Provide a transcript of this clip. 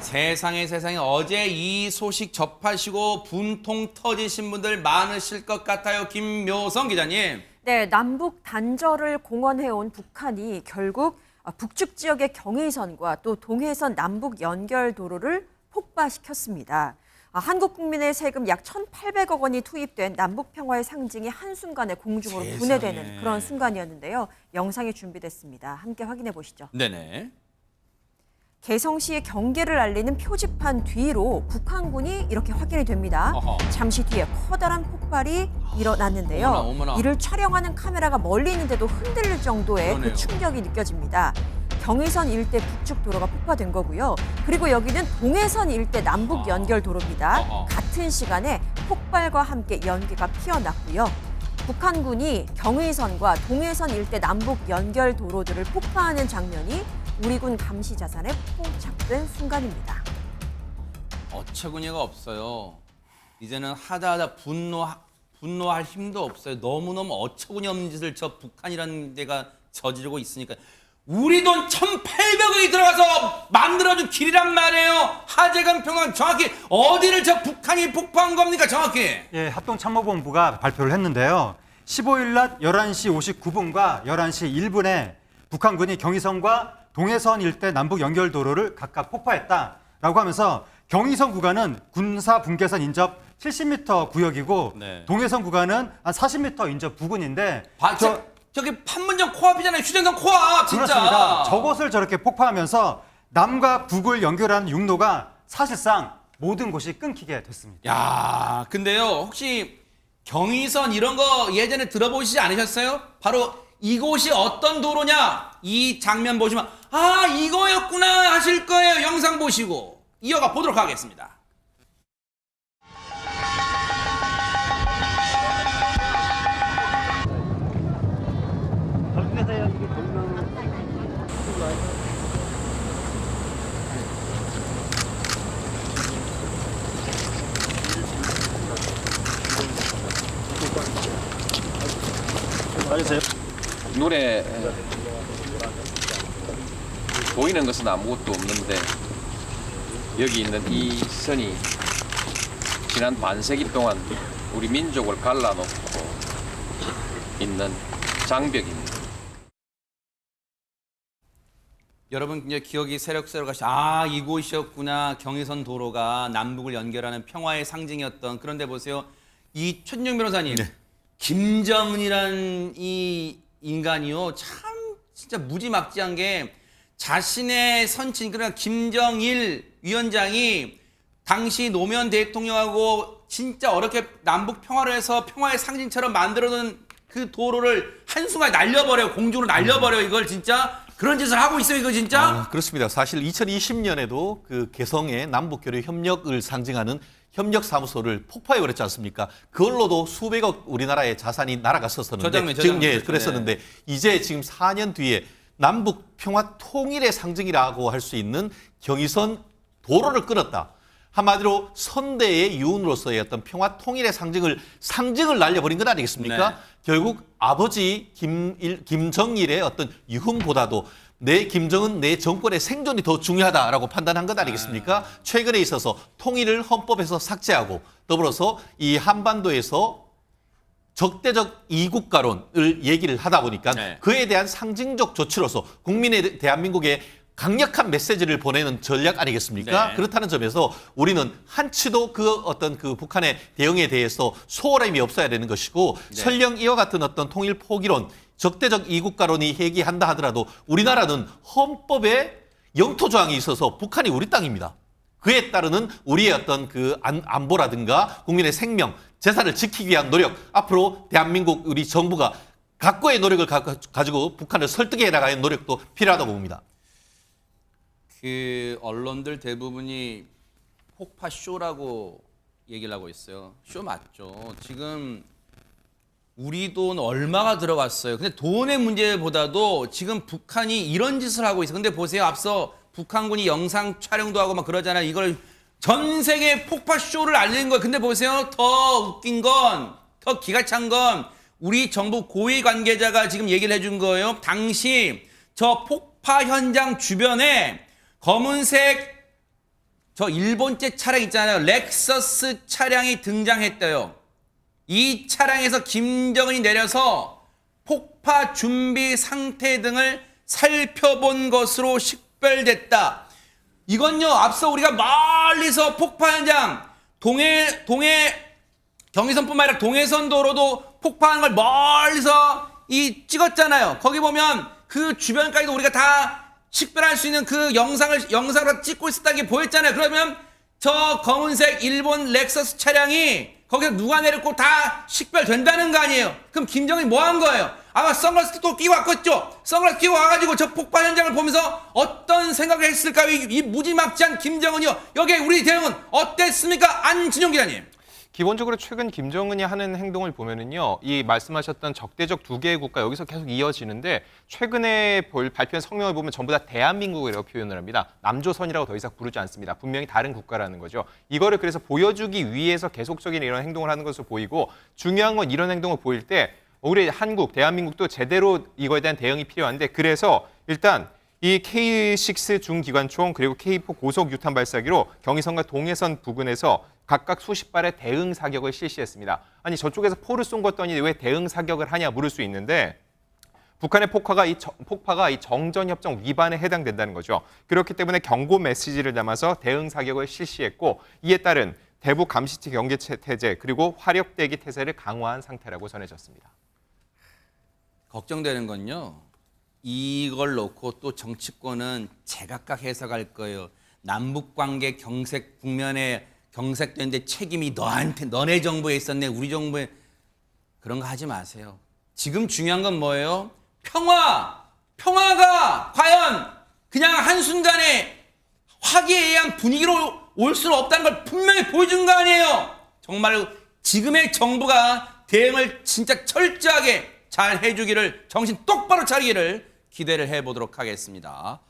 세상에 어제 이 소식 접하시고 분통 터지신 분들 많으실 것 같아요. 김묘성 기자님. 네, 남북 단절을 공언해온 북한이 결국 북측 지역의 경의선과 또 동해선 남북 연결 도로를 폭파시켰습니다. 한국 국민의 세금 약 1,800억 원이 투입된 남북 평화의 상징이 한순간에 공중으로 분해되는 그런 순간이었는데요. 영상이 준비됐습니다. 함께 확인해 보시죠. 네네. 개성시의 경계를 알리는 표지판 뒤로 북한군이 이렇게 확인이 됩니다. 잠시 뒤에 커다란 폭발이 일어났는데요. 어머나. 이를 촬영하는 카메라가 멀리 있는데도 흔들릴 정도의 그러네요. 그 충격이 느껴집니다. 경의선 일대 북측 도로가 폭파된 거고요. 그리고 여기는 동해선 일대 남북 연결 도로입니다. 같은 시간에 폭발과 함께 연기가 피어났고요. 북한군이 경의선과 동해선 일대 남북 연결 도로들을 폭파하는 장면이 우리 군 감시 자산에 포착된 순간입니다. 어처구니가 없어요. 이제는 하다 분노할 힘도 없어요. 너무너무 어처구니 없는 짓을 저 북한이라는 데가 저지르고 있으니까. 우리 돈 1,800억이 들어가서 만들어준 길이란 말이에요. 하재간 평양 정확히 어디를 저 북한이 폭파한 겁니까 정확히? 예, 합동참모본부가 발표를 했는데요. 15일 낮 11시 59분과 11시 1분에 북한군이 경의선과 동해선 일대 남북 연결 도로를 각각 폭파했다라고 하면서 경의선 구간은 군사 분계선 인접 70m 구역이고 네. 동해선 구간은 한 40m 인접 부근인데 저기 판문점 코앞이잖아요. 휴전선 코앞 진짜. 그렇습니다. 저곳을 저렇게 폭파하면서 남과 북을 연결하는 육로가 사실상 모든 곳이 끊기게 됐습니다. 야, 근데요 혹시 경의선 이런 거 예전에 들어보시지 않으셨어요? 바로 이곳이 어떤 도로냐? 이 장면 보시면 아 이거였구나 하실 거예요. 영상 보시고 이어가 보도록 하겠습니다. 눈에 보이는 것은 아무것도 없는데 여기 있는 이 선이 지난 반세기 동안 우리 민족을 갈라놓고 있는 장벽입니다. 여러분 이제 기억이 새록새록하시. 이곳이었구나. 경의선 도로가 남북을 연결하는 평화의 상징이었던. 그런데 보세요. 이 최준영 변호사님. 네. 김정은이라는 이 인간이요. 참 진짜 무지막지한 게 자신의 선친 그러니까 김정일 위원장이 당시 노무현 대통령하고 진짜 어렵게 남북 평화를 해서 평화의 상징처럼 만들어놓은 그 도로를 한순간에 날려버려요. 공중으로 날려버려요. 이걸 진짜 그런 짓을 하고 있어요. 이거 진짜. 그렇습니다. 사실 2020년에도 그 개성의 남북교류 협력을 상징하는 협력사무소를 폭파해버렸지 않습니까? 그걸로도 수백억 우리나라의 자산이 날아갔었는데 지금 그랬었는데 이제 지금 4년 뒤에 남북 평화 통일의 상징이라고 할 수 있는 경의선 도로를 끊었다. 한마디로 선대의 유운으로서의 어떤 평화 통일의 상징을 날려버린 것 아니겠습니까? 네. 결국 아버지 김정일의 어떤 유흥보다도 내 김정은 내 정권의 생존이 더 중요하다라고 판단한 것 아니겠습니까? 최근에 있어서 통일을 헌법에서 삭제하고 더불어서 이 한반도에서 적대적 이국가론을 얘기를 하다 보니까 그에 대한 상징적 조치로서 국민의 대한민국의 강력한 메시지를 보내는 전략 아니겠습니까? 네. 그렇다는 점에서 우리는 한치도 그 어떤 그 북한의 대응에 대해서 소홀함이 없어야 되는 것이고 설령 이와 같은 어떤 통일 포기론, 적대적 이국가론이 얘기한다 하더라도 우리나라는 헌법에 영토 조항이 있어서 북한이 우리 땅입니다. 그에 따르는 우리의 어떤 그 안보라든가 국민의 생명, 재산을 지키기 위한 노력, 앞으로 대한민국 우리 정부가 각고의 노력을 가지고 북한을 설득해 나가는 노력도 필요하다고 봅니다. 그 언론들 대부분이 폭파 쇼라고 얘기를 하고 있어요. 쇼 맞죠. 지금 우리 돈 얼마가 들어갔어요. 근데 돈의 문제보다도 지금 북한이 이런 짓을 하고 있어요. 근데 보세요. 앞서 북한군이 영상 촬영도 하고 막 그러잖아요. 이걸 전 세계 폭파 쇼를 알리는 거예요. 근데 보세요. 더 웃긴 건, 더 기가 찬 건 우리 정부 고위 관계자가 지금 얘기를 해준 거예요. 당시 저 폭파 현장 주변에 검은색 저 일본제 차량 있잖아요. 렉서스 차량이 등장했대요. 이 차량에서 김정은이 내려서 폭파 준비 상태 등을 살펴본 것으로 식별됐다. 이건요, 앞서 우리가 멀리서 폭파 현장, 동해 경의선뿐만 아니라 동해선 도로도 폭파하는 걸 멀리서 찍었잖아요. 거기 보면 그 주변까지도 우리가 다 식별할 수 있는 그 영상으로 찍고 있었다는 게 보였잖아요. 그러면 저 검은색 일본 렉서스 차량이 거기서 누가 내렸고 다 식별된다는 거 아니에요. 그럼 김정은이 뭐 한 거예요? 아마 선글라스 또 끼고 왔겠죠. 선글라스 끼고 와가지고 저 폭파 현장을 보면서 어떤 생각을 했을까요? 이 무지막지한 김정은이요. 여기에 우리 대응은 어땠습니까? 안진용 기자님. 기본적으로 최근 김정은이 하는 행동을 보면은요, 이 말씀하셨던 적대적 두 개의 국가 여기서 계속 이어지는데 최근에 발표한 성명을 보면 전부 다 대한민국이라고 표현을 합니다. 남조선이라고 더 이상 부르지 않습니다. 분명히 다른 국가라는 거죠. 이거를 그래서 보여주기 위해서 계속적인 이런 행동을 하는 것으로 보이고 중요한 건 이런 행동을 보일 때 우리 한국, 대한민국도 제대로 이거에 대한 대응이 필요한데 그래서 일단 이 K6 중기관총 그리고 K4 고속 유탄 발사기로 경의선과 동해선 부근에서 각각 수십 발의 대응 사격을 실시했습니다. 아니 저쪽에서 포를 쏜 것더니 왜 대응 사격을 하냐 물을 수 있는데 북한의 폭파가 이 정전협정 위반에 해당된다는 거죠. 그렇기 때문에 경고 메시지를 담아서 대응 사격을 실시했고 이에 따른 대북 감시체 경계 태세 그리고 화력대기 태세를 강화한 상태라고 전해졌습니다. 걱정되는 건요. 이걸 놓고 또 정치권은 제각각 해석할 거예요. 남북관계 경색 국면에 경색되는데 책임이 너네 정부에 있었네. 우리 정부에. 그런 거 하지 마세요. 지금 중요한 건 뭐예요? 평화가 과연 그냥 한순간에 화기애애한 분위기로 올 수는 없다는 걸 분명히 보여준 거 아니에요. 정말로 지금의 정부가 대응을 진짜 철저하게 잘 해주기를, 정신 똑바로 차리기를 기대를 해보도록 하겠습니다.